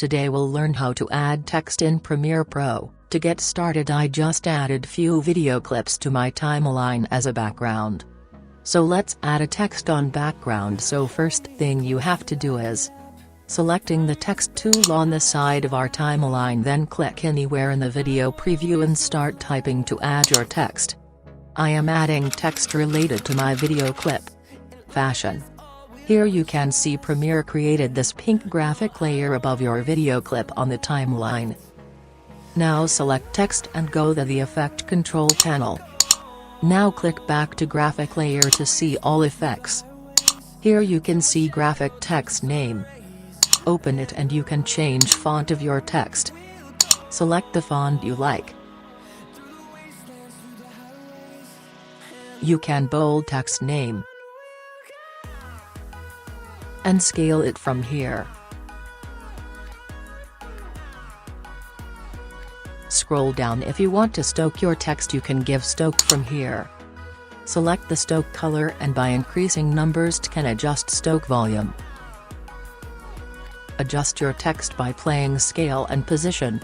Today we'll learn how to add text in Premiere Pro. To get started, I just added few video clips to my timeline as a background. So let's add a text on background. So first thing you have to do is selecting the text tool on the side of our timeline, then click anywhere in the video preview and start typing to add your text. I am adding text related to my video clip. Fashion. Here you can see Premiere created this pink graphic layer above your video clip on the timeline. Now select text and go to the Effect Control panel. Now click back to graphic layer to see all effects. Here you can see graphic text name. Open it and you can change font of your text. Select the font you like. You can bold text name and scale it from here. Scroll down. If you want to stoke your text, you can give stoke from here. Select the stoke color and by increasing numbers can adjust stoke volume. Adjust your text by playing scale and position.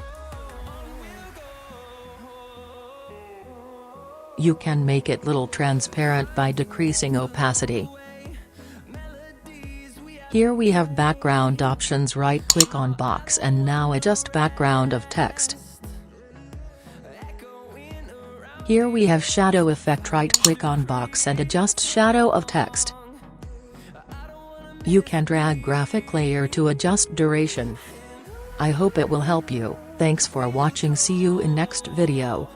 You can make it little transparent by decreasing opacity. Here we have background options. Right click on box and now adjust background of text. Here we have shadow effect. Right click on box and adjust shadow of text. You can drag graphic layer to adjust duration. I hope it will help you. Thanks for watching. See you in next video.